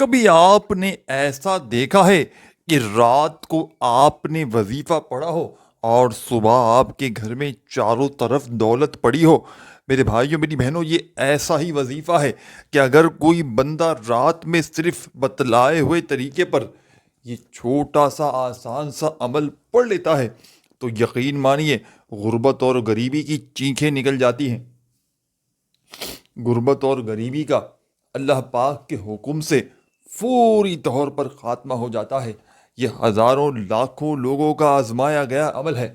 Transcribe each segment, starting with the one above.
کبھی آپ نے ایسا دیکھا ہے کہ رات کو آپ نے وظیفہ پڑھا ہو اور صبح آپ کے گھر میں چاروں طرف دولت پڑی ہو؟ میرے بھائیوں میری بہنوں، یہ ایسا ہی وظیفہ ہے کہ اگر کوئی بندہ رات میں صرف بتلائے ہوئے طریقے پر یہ چھوٹا سا آسان سا عمل پڑھ لیتا ہے تو یقین مانیے غربت اور غریبی کی چیخیں نکل جاتی ہیں۔ غربت اور غریبی کا اللہ پاک کے حکم سے فوری طور پر خاتمہ ہو جاتا ہے۔ یہ ہزاروں لاکھوں لوگوں کا آزمایا گیا عمل ہے۔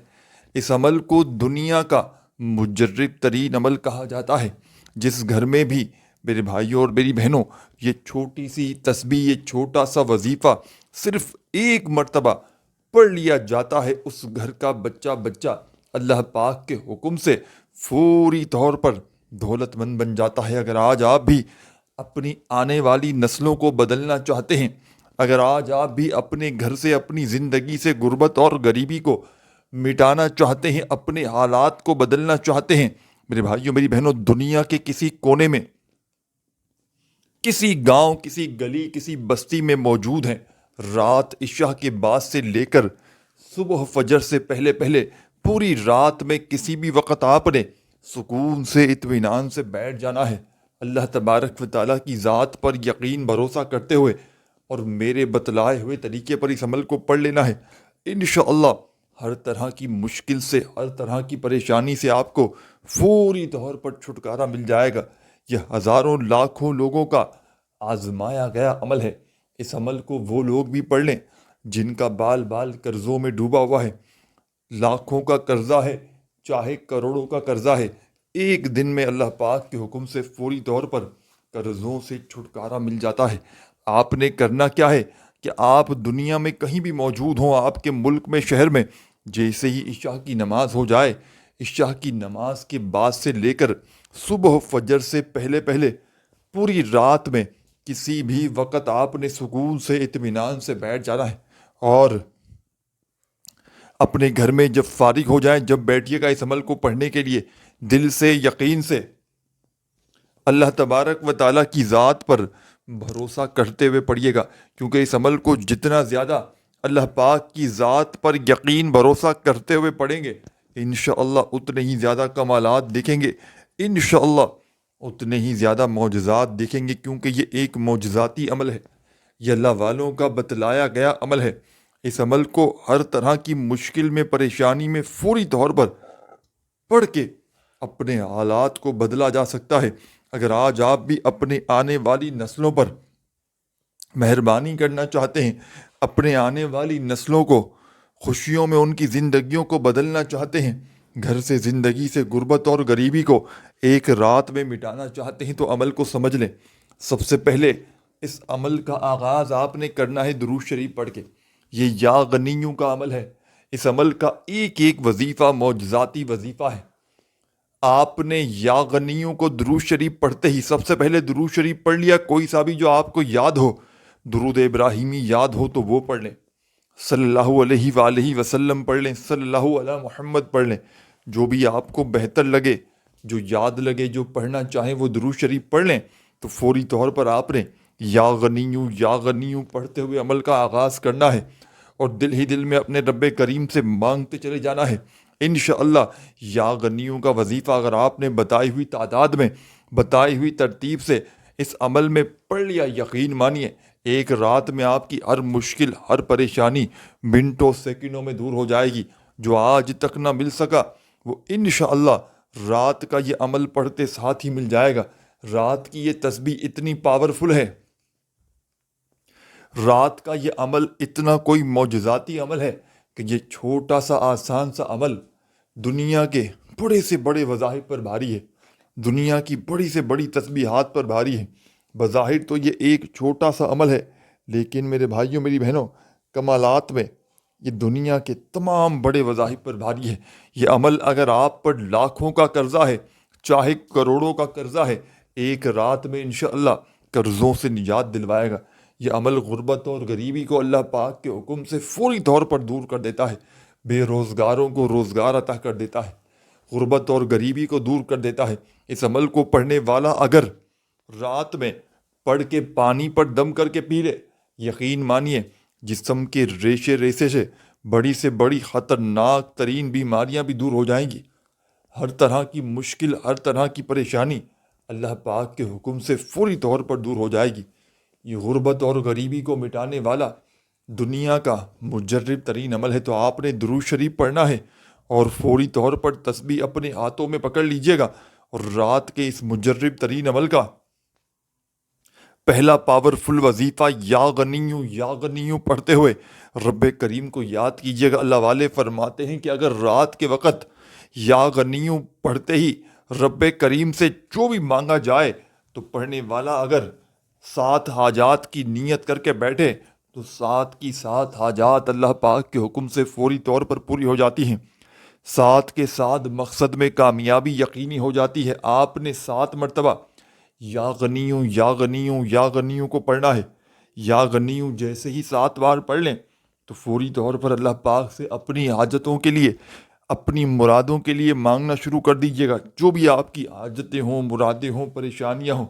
اس عمل کو دنیا کا مجرب ترین عمل کہا جاتا ہے۔ جس گھر میں بھی میرے بھائیوں اور میری بہنوں یہ چھوٹی سی تسبیح، یہ چھوٹا سا وظیفہ صرف ایک مرتبہ پڑھ لیا جاتا ہے، اس گھر کا بچہ بچہ اللہ پاک کے حکم سے فوری طور پر دولت مند بن جاتا ہے۔ اگر آج آپ بھی اپنی آنے والی نسلوں کو بدلنا چاہتے ہیں، اگر آج آپ بھی اپنے گھر سے، اپنی زندگی سے غربت اور غریبی کو مٹانا چاہتے ہیں، اپنے حالات کو بدلنا چاہتے ہیں، میرے بھائیوں میری بہنوں، دنیا کے کسی کونے میں، کسی گاؤں، کسی گلی، کسی بستی میں موجود ہیں، رات عشاء کے بعد سے لے کر صبح فجر سے پہلے پہلے پوری رات میں کسی بھی وقت آپ نے سکون سے، اطمینان سے بیٹھ جانا ہے، اللہ تبارک و تعالیٰ کی ذات پر یقین بھروسہ کرتے ہوئے اور میرے بتلائے ہوئے طریقے پر اس عمل کو پڑھ لینا ہے۔ انشاءاللہ ہر طرح کی مشکل سے، ہر طرح کی پریشانی سے آپ کو فوری طور پر چھٹکارا مل جائے گا۔ یہ ہزاروں لاکھوں لوگوں کا آزمایا گیا عمل ہے۔ اس عمل کو وہ لوگ بھی پڑھ لیں جن کا بال بال قرضوں میں ڈوبا ہوا ہے، لاکھوں کا قرضہ ہے، چاہے کروڑوں کا قرضہ ہے، ایک دن میں اللہ پاک کے حکم سے فوری طور پر قرضوں سے چھٹکارا مل جاتا ہے۔ آپ نے کرنا کیا ہے کہ آپ دنیا میں کہیں بھی موجود ہوں، آپ کے ملک میں، شہر میں، جیسے ہی عشاء کی نماز ہو جائے، عشاء کی نماز کے بعد سے لے کر صبح فجر سے پہلے پہلے پوری رات میں کسی بھی وقت آپ نے سکون سے، اطمینان سے بیٹھ جانا ہے، اور اپنے گھر میں جب فارغ ہو جائیں، جب بیٹھیے گا اس عمل کو پڑھنے کے لیے، دل سے، یقین سے، اللہ تبارک و تعالیٰ کی ذات پر بھروسہ کرتے ہوئے پڑھیے گا، کیونکہ اس عمل کو جتنا زیادہ اللہ پاک کی ذات پر یقین بھروسہ کرتے ہوئے پڑھیں گے، انشاءاللہ اتنے ہی زیادہ کمالات دیکھیں گے، انشاءاللہ اتنے ہی زیادہ معجزات دیکھیں گے، کیونکہ یہ ایک معجزاتی عمل ہے، یہ اللہ والوں کا بتلایا گیا عمل ہے۔ اس عمل کو ہر طرح کی مشکل میں، پریشانی میں فوری طور پر پڑھ کے اپنے حالات کو بدلا جا سکتا ہے۔ اگر آج آپ بھی اپنے آنے والی نسلوں پر مہربانی کرنا چاہتے ہیں، اپنے آنے والی نسلوں کو خوشیوں میں ان کی زندگیوں کو بدلنا چاہتے ہیں، گھر سے، زندگی سے غربت اور غریبی کو ایک رات میں مٹانا چاہتے ہیں، تو عمل کو سمجھ لیں۔ سب سے پہلے اس عمل کا آغاز آپ نے کرنا ہے درود شریف پڑھ کے۔ یہ یا غنیوں کا عمل ہے۔ اس عمل کا ایک ایک وظیفہ معجزاتی وظیفہ ہے۔ آپ نے یا غنیوں کو درود شریف پڑھتے ہی سب سے پہلے درود شریف پڑھ لیا، کوئی سا بھی جو آپ کو یاد ہو، درود ابراہیمی یاد ہو تو وہ پڑھ لیں، صلی اللہ علیہ وآلہ وسلم پڑھ لیں، صلی اللہ علیہ محمد پڑھ لیں، جو بھی آپ کو بہتر لگے، جو یاد لگے، جو پڑھنا چاہیں وہ درود شریف پڑھ لیں۔ تو فوری طور پر آپ نے یا غنیوں پڑھتے ہوئے عمل کا آغاز کرنا ہے، اور دل ہی دل میں اپنے رب کریم سے مانگتے چلے جانا ہے۔ انشاءاللہ یا غنیوں کا وظیفہ اگر آپ نے بتائی ہوئی تعداد میں، بتائی ہوئی ترتیب سے اس عمل میں پڑھ لیا، یقین مانیے ایک رات میں آپ کی ہر مشکل، ہر پریشانی منٹوں سیکنڈوں میں دور ہو جائے گی۔ جو آج تک نہ مل سکا وہ انشاءاللہ رات کا یہ عمل پڑھتے ساتھ ہی مل جائے گا۔ رات کی یہ تسبیح اتنی پاورفل ہے، رات کا یہ عمل اتنا کوئی معجزاتی عمل ہے کہ یہ چھوٹا سا آسان سا عمل دنیا کے بڑے سے بڑے وظائف پر بھاری ہے، دنیا کی بڑی سے بڑی تسبیحات پر بھاری ہے۔ بظاہر تو یہ ایک چھوٹا سا عمل ہے، لیکن میرے بھائیوں میری بہنوں، کمالات میں یہ دنیا کے تمام بڑے وظائف پر بھاری ہے۔ یہ عمل اگر آپ پر لاکھوں کا قرضہ ہے، چاہے کروڑوں کا قرضہ ہے، ایک رات میں انشاءاللہ قرضوں سے نجات دلوائے گا۔ یہ عمل غربت اور غریبی کو اللہ پاک کے حکم سے فوری طور پر دور کر دیتا ہے، بے روزگاروں کو روزگار عطا کر دیتا ہے، غربت اور غریبی کو دور کر دیتا ہے۔ اس عمل کو پڑھنے والا اگر رات میں پڑھ کے پانی پر دم کر کے پی لے، یقین مانیے جسم کے ریشے ریشے سے بڑی خطرناک ترین بیماریاں بھی دور ہو جائیں گی۔ ہر طرح کی مشکل، ہر طرح کی پریشانی اللہ پاک کے حکم سے فوری طور پر دور ہو جائے گی۔ یہ غربت اور غریبی کو مٹانے والا دنیا کا مجرب ترین عمل ہے۔ تو آپ نے درود شریف پڑھنا ہے اور فوری طور پر تسبیح اپنے ہاتھوں میں پکڑ لیجئے گا، اور رات کے اس مجرب ترین عمل کا پہلا پاورفل وظیفہ یا غنیوں پڑھتے ہوئے رب کریم کو یاد کیجئے گا۔ اللہ والے فرماتے ہیں کہ اگر رات کے وقت یا غنیوں پڑھتے ہی رب کریم سے جو بھی مانگا جائے تو پڑھنے والا اگر 7 حاجات کی نیت کر کے بیٹھے تو 7 کی 7 حاجات اللہ پاک کے حکم سے فوری طور پر پوری ہو جاتی ہیں۔ 7 کے 7 مقصد میں کامیابی یقینی ہو جاتی ہے۔ آپ نے 7 مرتبہ یا غنیوں کو پڑھنا ہے۔ یا غنیوں جیسے ہی 7 بار پڑھ لیں تو فوری طور پر اللہ پاک سے اپنی حاجتوں کے لیے، اپنی مرادوں کے لیے مانگنا شروع کر دیجئے گا۔ جو بھی آپ کی حاجتیں ہوں، مرادیں ہوں، پریشانیاں ہوں،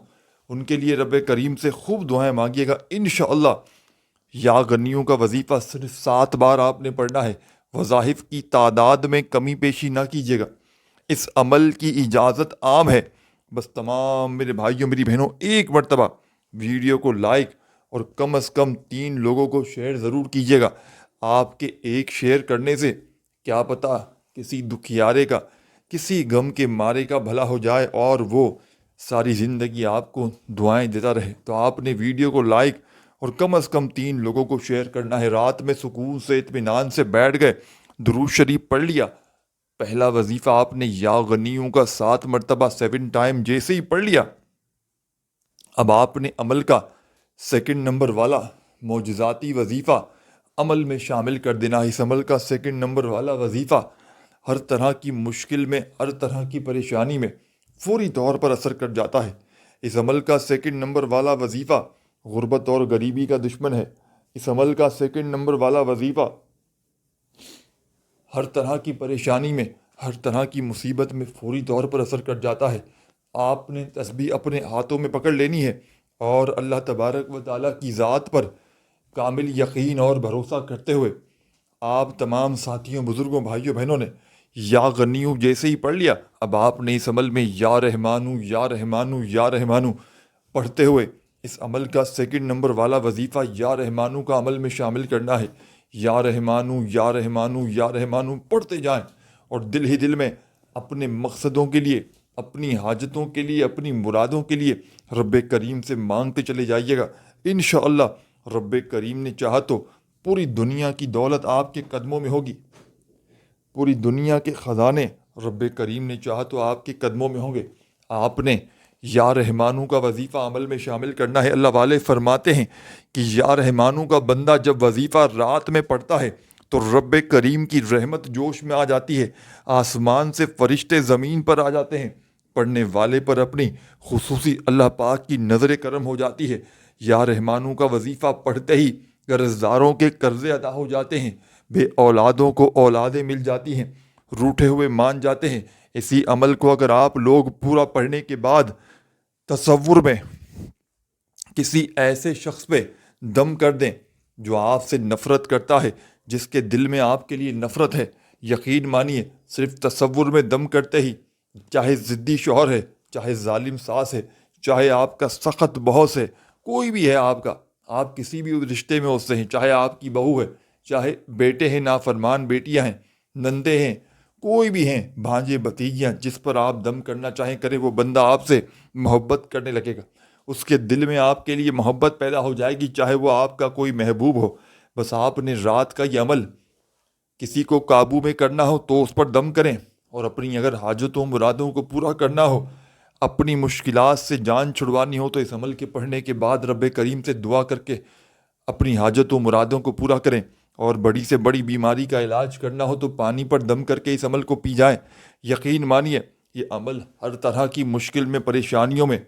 ان کے لیے رب کریم سے خوب دعائیں مانگیے گا۔ انشاءاللہ یا غنیوں کا وظیفہ صرف 7 بار آپ نے پڑھنا ہے۔ وظائف کی تعداد میں کمی بیشی نہ کیجیے گا۔ اس عمل کی اجازت عام ہے، بس تمام میرے بھائیوں میری بہنوں ایک مرتبہ ویڈیو کو لائک اور کم از کم 3 لوگوں کو شیئر ضرور کیجیے گا۔ آپ کے ایک شیئر کرنے سے کیا پتہ کسی دکھیارے کا، کسی غم کے مارے کا بھلا ہو جائے اور وہ ساری زندگی آپ کو دعائیں دیتا رہے۔ تو آپ نے ویڈیو کو لائک اور کم از کم 3 لوگوں کو شیئر کرنا ہے۔ رات میں سکون سے اطمینان سے بیٹھ گئے، درود شریف پڑھ لیا، پہلا وظیفہ آپ نے یا غنیوں کا 7 مرتبہ 7 ٹائم جیسے ہی پڑھ لیا، اب آپ نے عمل کا 2 نمبر والا معجزاتی وظیفہ عمل میں شامل کر دینا ہے۔ اس عمل کا 2 نمبر والا وظیفہ ہر طرح کی مشکل میں، ہر طرح کی پریشانی میں فوری طور پر اثر کر جاتا ہے۔ اس عمل کا 2 نمبر والا وظیفہ غربت اور غریبی کا دشمن ہے۔ اس عمل کا 2 نمبر والا وظیفہ ہر طرح کی پریشانی میں، ہر طرح کی مصیبت میں فوری طور پر اثر کر جاتا ہے۔ آپ نے تسبیح اپنے ہاتھوں میں پکڑ لینی ہے اور اللہ تبارک و تعالیٰ کی ذات پر کامل یقین اور بھروسہ کرتے ہوئے آپ تمام ساتھیوں، بزرگوں، بھائیوں، بہنوں نے یا غنیوں جیسے ہی پڑھ لیا، اب آپ نے اس عمل میں یا رحمانو پڑھتے ہوئے اس عمل کا 2 نمبر والا وظیفہ یا رحمانو کا عمل میں شامل کرنا ہے۔ یا رحمانو پڑھتے جائیں اور دل ہی دل میں اپنے مقصدوں کے لیے، اپنی حاجتوں کے لیے، اپنی مرادوں کے لیے رب کریم سے مانگتے چلے جائیے گا۔ انشاءاللہ رب کریم نے چاہا تو پوری دنیا کی دولت آپ کے قدموں میں ہوگی، پوری دنیا کے خزانے رب کریم نے چاہا تو آپ کے قدموں میں ہوں گے۔ آپ نے یا رحمانو کا وظیفہ عمل میں شامل کرنا ہے۔ اللہ والے فرماتے ہیں کہ یا رحمانو کا بندہ جب وظیفہ رات میں پڑھتا ہے تو رب کریم کی رحمت جوش میں آ جاتی ہے، آسمان سے فرشتے زمین پر آ جاتے ہیں، پڑھنے والے پر اپنی خصوصی اللہ پاک کی نظر کرم ہو جاتی ہے۔ یا رحمانو کا وظیفہ پڑھتے ہی قرض داروں کے قرضے ادا ہو جاتے ہیں، بے اولادوں کو اولادیں مل جاتی ہیں، روٹھے ہوئے مان جاتے ہیں۔ اسی عمل کو اگر آپ لوگ پورا پڑھنے کے بعد تصور میں کسی ایسے شخص پہ دم کر دیں جو آپ سے نفرت کرتا ہے، جس کے دل میں آپ کے لیے نفرت ہے، یقین مانیے صرف تصور میں دم کرتے ہی، چاہے ضدی شوہر ہے، چاہے ظالم ساس ہے، چاہے آپ کا سخت باس ہے، کوئی بھی ہے آپ کا، آپ کسی بھی رشتے میں اس سے ہیں، چاہے آپ کی بہو ہے، چاہے بیٹے ہیں، نافرمان بیٹیاں ہیں، نندے ہیں، کوئی بھی ہیں، بھانجے بھتیجیاں، جس پر آپ دم کرنا چاہیں کریں، وہ بندہ آپ سے محبت کرنے لگے گا، اس کے دل میں آپ کے لیے محبت پیدا ہو جائے گی، چاہے وہ آپ کا کوئی محبوب ہو۔ بس آپ نے رات کا یہ عمل کسی کو قابو میں کرنا ہو تو اس پر دم کریں، اور اپنی اگر حاجتوں مرادوں کو پورا کرنا ہو، اپنی مشکلات سے جان چھڑوانی ہو، تو اس عمل کے پڑھنے کے بعد رب کریم سے دعا کر کے اپنی حاجتوں مرادوں کو پورا کریں۔ اور بڑی سے بڑی بیماری کا علاج کرنا ہو تو پانی پر دم کر کے اس عمل کو پی جائیں۔ یقین مانیے یہ عمل ہر طرح کی مشکل میں، پریشانیوں میں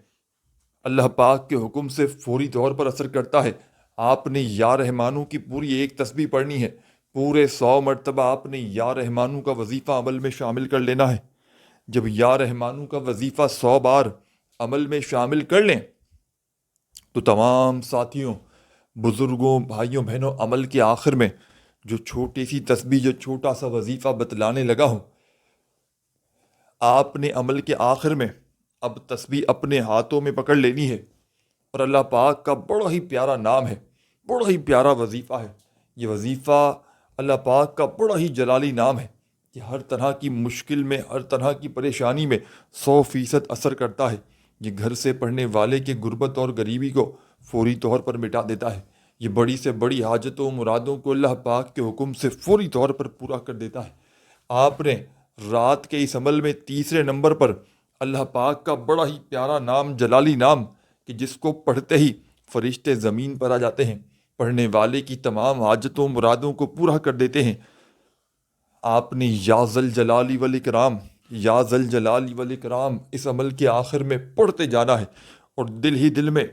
اللہ پاک کے حکم سے فوری طور پر اثر کرتا ہے۔ آپ نے یا رحمانو کی پوری ایک تسبیح پڑھنی ہے، پورے 100 مرتبہ آپ نے یا رحمانو کا وظیفہ عمل میں شامل کر لینا ہے۔ جب یا رحمانو کا وظیفہ 100 بار عمل میں شامل کر لیں تو تمام ساتھیوں، بزرگوں، بھائیوں، بہنوں، عمل کے آخر میں جو چھوٹی سی تسبیح، جو چھوٹا سا وظیفہ بتلانے لگا ہوں، آپ نے عمل کے آخر میں اب تسبیح اپنے ہاتھوں میں پکڑ لینی ہے، اور اللہ پاک کا بڑا ہی پیارا نام ہے، بڑا ہی پیارا وظیفہ ہے یہ وظیفہ۔ اللہ پاک کا بڑا ہی جلالی نام ہے کہ ہر طرح کی مشکل میں، ہر طرح کی پریشانی میں 100% اثر کرتا ہے۔ یہ گھر سے پڑھنے والے کے غربت اور غریبی کو فوری طور پر مٹا دیتا ہے۔ یہ بڑی سے بڑی حاجتوں مرادوں کو اللہ پاک کے حکم سے فوری طور پر پورا کر دیتا ہے۔ آپ نے رات کے اس عمل میں تیسرے نمبر پر اللہ پاک کا بڑا ہی پیارا نام، جلالی نام، کہ جس کو پڑھتے ہی فرشتے زمین پر آ جاتے ہیں، پڑھنے والے کی تمام حاجتوں مرادوں کو پورا کر دیتے ہیں۔ آپ نے یا ذل جلالی والاکرام، یا ذل جلالی والاکرام اس عمل کے آخر میں پڑھتے جانا ہے، اور دل ہی دل میں،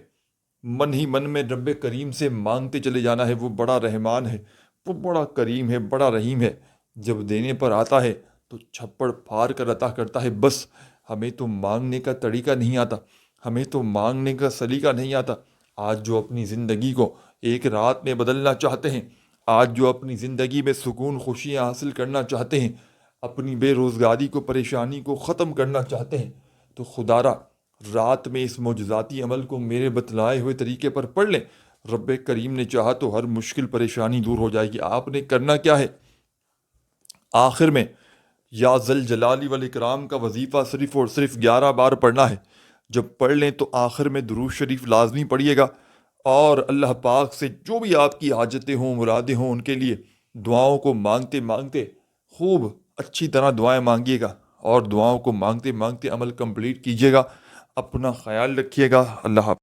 من ہی من میں رب کریم سے مانگتے چلے جانا ہے۔ وہ بڑا رحمان ہے، وہ بڑا کریم ہے، بڑا رحیم ہے۔ جب دینے پر آتا ہے تو چھپڑ پھاڑ کر عطا کرتا ہے۔ بس ہمیں تو مانگنے کا طریقہ نہیں آتا، ہمیں تو مانگنے کا سلیقہ نہیں آتا۔ آج جو اپنی زندگی کو ایک رات میں بدلنا چاہتے ہیں، آج جو اپنی زندگی میں سکون، خوشیاں حاصل کرنا چاہتے ہیں، اپنی بے روزگاری کو، پریشانی کو ختم کرنا چاہتے ہیں، تو خدا را رات میں اس معجزاتی عمل کو میرے بتلائے ہوئے طریقے پر پڑھ لیں۔ رب کریم نے چاہا تو ہر مشکل پریشانی دور ہو جائے گی۔ آپ نے کرنا کیا ہے؟ آخر میں یا ذل جلالی والاکرام کا وظیفہ صرف اور صرف 11 بار پڑھنا ہے۔ جب پڑھ لیں تو آخر میں درود شریف لازمی پڑھیے گا، اور اللہ پاک سے جو بھی آپ کی حاجتیں ہوں، مرادیں ہوں، ان کے لیے دعاؤں کو مانگتے مانگتے، خوب اچھی طرح دعائیں مانگیے گا، اور دعاؤں کو مانگتے مانگتے عمل کمپلیٹ کیجیے گا۔ اپنا خیال رکھیے گا۔ اللہ حافظ۔